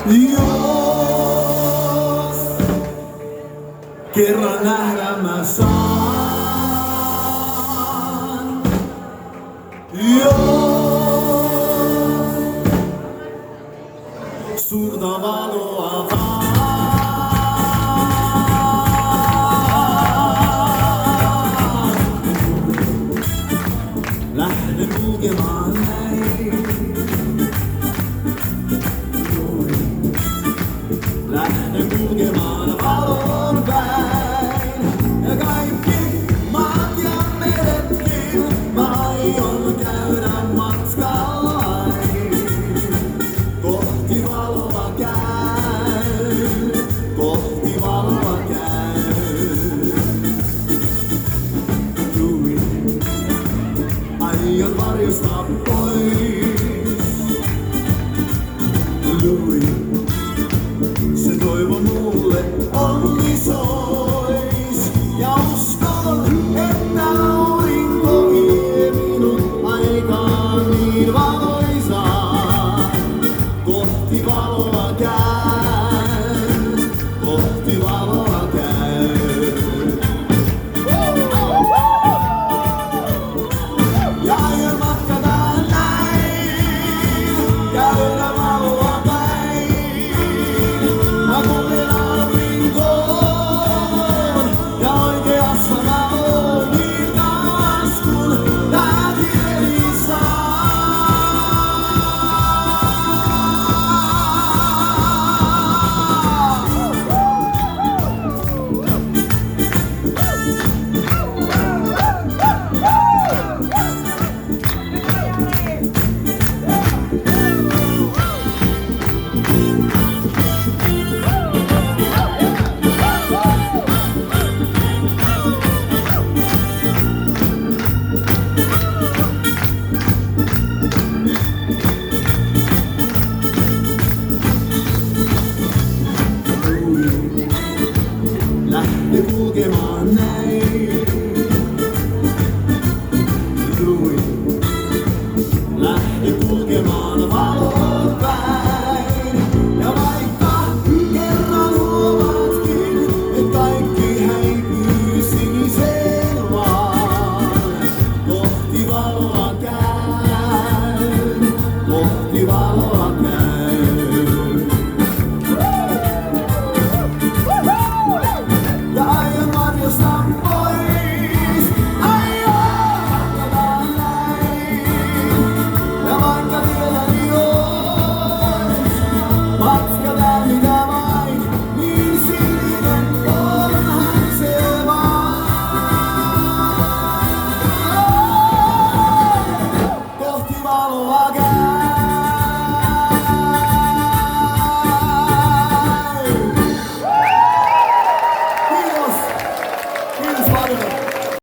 Jos kerran nähdä mä saan, jos suurta valoa vaan. Lähden kulkemaan näin. Lähden kulkemaan valon päin. Ja kaikki maat ja meretkin mä aion käydä matkallani. Kohti valoa käyn, kohti valoa käyn. Aion varjosta pois. Louis, se toivo mulle onni sois. Ja uskon, että aurinko vie minut aikaan niin valoisaan. Kohti valoa käyn, kohti valoa käyn. Ja aion matkata näin, käydä valoa päin. Mä kuljen aurinkoon, ja oikeassa mä oon niin kauas kun tää tieni saa. Lähde kulkemaan näin.